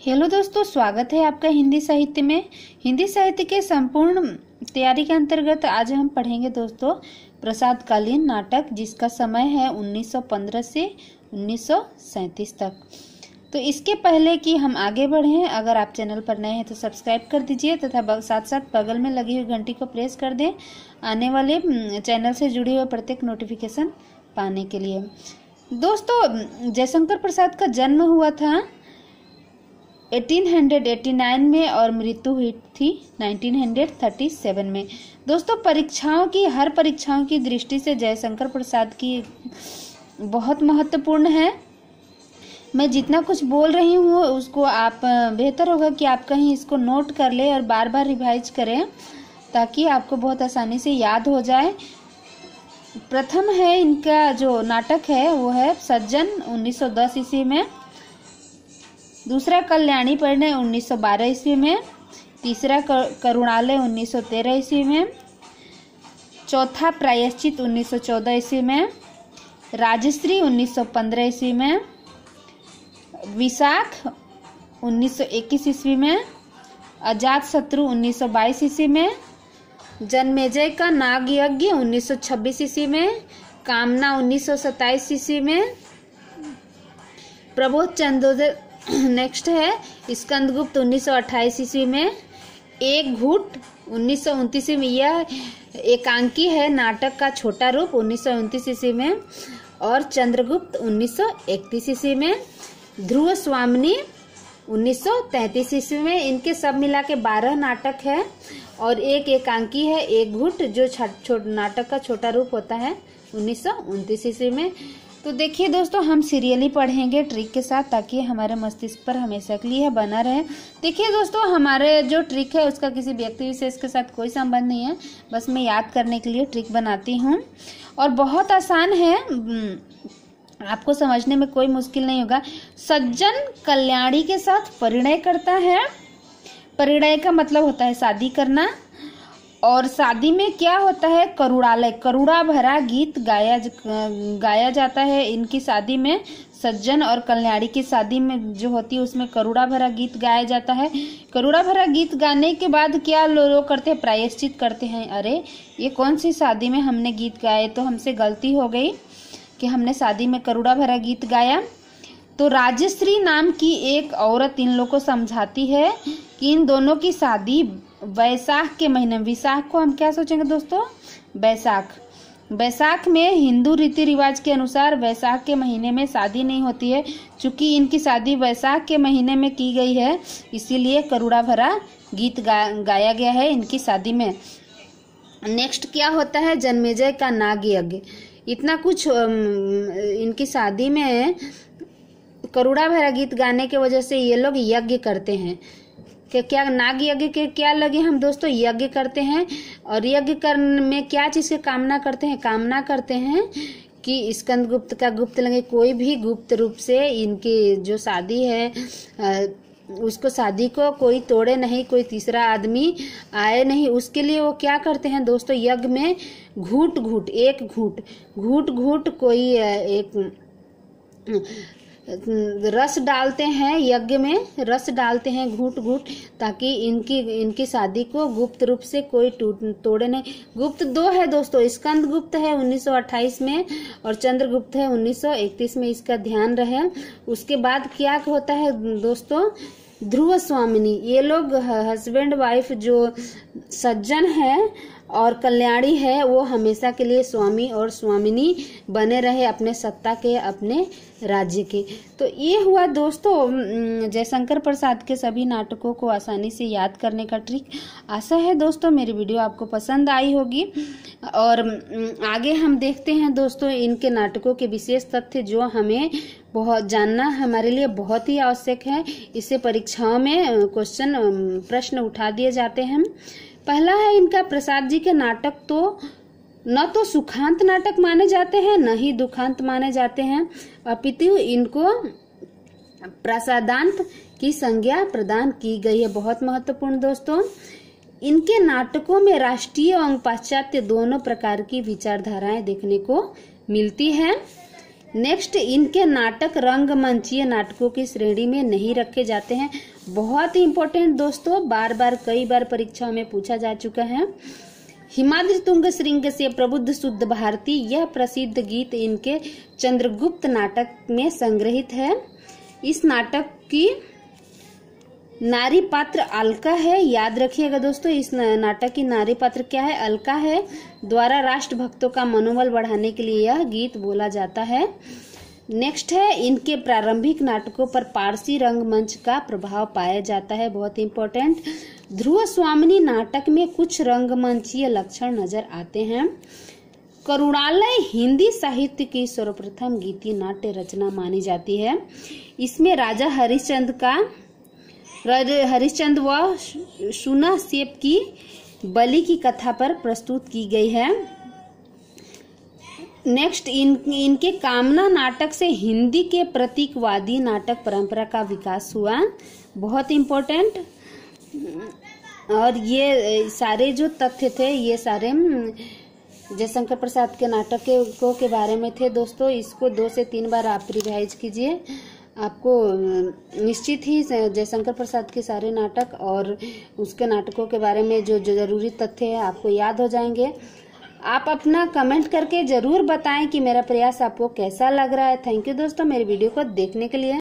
Hello दोस्तों, स्वागत है आपका हिंदी साहित्य में। हिंदी साहित्य के संपूर्ण तैयारी के अंतर्गत आज हम पढ़ेंगे दोस्तों प्रसाद कालीन नाटक, जिसका समय है 1915 से 1937 तक। तो इसके पहले कि हम आगे बढ़ें, अगर आप चैनल पर नए हैं तो सब्सक्राइब कर दीजिए तथा साथ साथ बगल में लगी हुई घंटी को प्रेस कर दें आने वाले चैनल से जुड़े हुए प्रत्येक नोटिफिकेशन पाने के लिए। दोस्तों, जयशंकर प्रसाद का जन्म हुआ था 1889 में और मृत्यु हुई थी 1937 में। दोस्तों, हर परीक्षाओं की दृष्टि से जयशंकर प्रसाद की बहुत महत्वपूर्ण है। मैं जितना कुछ बोल रही हूँ उसको आप बेहतर होगा कि आप कहीं इसको नोट कर ले और बार बार रिवाइज करें ताकि आपको बहुत आसानी से याद हो जाए। प्रथम है इनका जो नाटक है वो है सज्जन 1910 ईस्वी में, दूसरा कल्याणी परिणय 1912 ईस्वी में, तीसरा करुणालय 1913 ईस्वी में, चौथा प्रायश्चित 1914 ईस्वी में, राजश्री 1915 ईस्वी में, विशाख 1921 ईस्वी में, अजात शत्रु 1922 ईस्वी में, जन्मेजय का नाग यज्ञ 1926 ईस्वी में, कामना 1927 ईस्वी में, प्रबोध चंद्रोदय नेक्स्ट है स्कंदगुप्त 1928 ईस्वी में, एक घूट 1929 में, यह एकांकी है नाटक का छोटा रूप 1929 ईस्वी में, और चंद्रगुप्त 1931 ईस्वी में, ध्रुव स्वामिनी 1933 ईस्वी में। इनके सब मिला के 12 नाटक है और एक एकांकी है एक घूट, जो नाटक का छोटा रूप होता है 1929 ईस्वी में। तो देखिए दोस्तों, हम सीरियली पढ़ेंगे ट्रिक के साथ ताकि हमारे मस्तिष्क पर हमेशा के लिए बना रहे। देखिए दोस्तों, हमारे जो ट्रिक है उसका किसी व्यक्ति विशेष के साथ कोई संबंध नहीं है, बस मैं याद करने के लिए ट्रिक बनाती हूँ और बहुत आसान है, आपको समझने में कोई मुश्किल नहीं होगा। सज्जन कल्याणी के साथ परिणय करता है। परिणय का मतलब होता है शादी करना, और शादी में क्या होता है करुणालय, करुणा भरा गीत गाया जाता है। इनकी शादी में सज्जन और कल्याणी की शादी में जो होती है उसमें करुणा भरा गीत गाया जाता है। करुणा भरा गीत गाने के बाद क्या लोग करते हैं, प्रायश्चित करते हैं। अरे ये कौन सी शादी में हमने गीत गाए, तो हमसे गलती हो गई कि हमने शादी में करुणा भरा गीत गाया। तो राजश्री नाम की एक औरत इन लोगों को समझाती है कि इन दोनों की शादी वैशाख के महीने में, विशाख को हम क्या सोचेंगे दोस्तों, वैशाख में हिंदू रीति रिवाज के अनुसार वैशाख के महीने में शादी नहीं होती है। चूंकि इनकी शादी वैशाख के महीने में की गई है इसीलिए करुणा भरा गीत गाया गया है इनकी शादी में। नेक्स्ट क्या होता है, जन्मेजय का नाग यज्ञ। इतना कुछ इनकी शादी में करुणा भरा गीत गाने की वजह से ये लोग यज्ञ करते हैं। क्या नाग यज्ञ के क्या लगे हम दोस्तों, यज्ञ करते हैं। और यज्ञ करने में क्या चीज की कामना करते हैं, कामना करते हैं कि स्कंदगुप्त का गुप्त लगे, कोई भी गुप्त रूप से इनकी जो शादी है उसको शादी को कोई तोड़े नहीं, कोई तीसरा आदमी आए नहीं। उसके लिए वो क्या करते हैं दोस्तों, यज्ञ में घूट घूट कोई एक रस डालते हैं, यज्ञ में रस डालते हैं घूट, ताकि इनकी शादी को गुप्त रूप से कोई तोड़े नहीं। गुप्त 2 है दोस्तों, स्कंदगुप्त है 1928 में और चंद्रगुप्त है 1931 में, इसका ध्यान रहे। उसके बाद क्या होता है दोस्तों, ध्रुव स्वामिनी। ये लोग हस्बैंड वाइफ जो सज्जन है और कल्याणी है वो हमेशा के लिए स्वामी और स्वामिनी बने रहे अपने सत्ता के, अपने राज्य के। तो ये हुआ दोस्तों जयशंकर प्रसाद के सभी नाटकों को आसानी से याद करने का ट्रिक। आशा है दोस्तों मेरी वीडियो आपको पसंद आई होगी और आगे हम देखते हैं दोस्तों इनके नाटकों के विशेष तथ्य जो हमें बहुत जानना हमारे लिए बहुत ही आवश्यक है। इससे परीक्षाओं में प्रश्न उठा दिए जाते हैं। पहला है इनका प्रसाद जी के नाटक तो न तो सुखांत नाटक माने जाते हैं न ही दुखांत माने जाते हैं, अपितु इनको प्रसादांत की संज्ञा प्रदान की गई है। बहुत महत्वपूर्ण दोस्तों, इनके नाटकों में राष्ट्रीय एवं पाश्चात्य दोनों प्रकार की विचारधाराएं देखने को मिलती है। नेक्स्ट, इनके नाटक रंगमंचीय नाटकों की श्रेणी में नहीं रखे जाते हैं। बहुत ही इंपॉर्टेंट दोस्तों, बार बार कई बार परीक्षाओं में पूछा जा चुका है। हिमाद्रि तुंग श्रृंग से प्रबुद्ध शुद्ध भारती, यह प्रसिद्ध गीत इनके चंद्रगुप्त नाटक में संग्रहित है। इस नाटक की नारी पात्र अलका है। याद रखिएगा दोस्तों, इस नाटक की नारी पात्र क्या है? अलका है। द्वारा राष्ट्र भक्तों का मनोबल बढ़ाने के लिए यह गीत बोला जाता है। नेक्स्ट है, इनके प्रारंभिक नाटकों पर पारसी रंगमंच का प्रभाव पाया जाता है। बहुत इंपॉर्टेंट। ध्रुव स्वामिनी नाटक में कुछ रंगमंचीय लक्षण नजर आते हैं। करुणालय हिंदी साहित्य की सर्वप्रथम गीति नाट्य रचना मानी जाती है। इसमें राजा हरिश्चंद्र व सुना सेप की बलि की कथा पर प्रस्तुत की गई है। नेक्स्ट, इनके कामना नाटक से हिंदी के प्रतीकवादी नाटक परंपरा का विकास हुआ। बहुत इम्पोर्टेंट। और ये सारे जो तथ्य थे ये सारे जयशंकर प्रसाद के नाटकों के बारे में थे दोस्तों। इसको 2 से 3 बार आप रिवाइज कीजिए, आपको निश्चित ही जयशंकर प्रसाद के सारे नाटक और उसके नाटकों के बारे में जो जरूरी तथ्य है आपको याद हो जाएंगे। आप अपना कमेंट करके जरूर बताएं कि मेरा प्रयास आपको कैसा लग रहा है। थैंक यू दोस्तों मेरे वीडियो को देखने के लिए।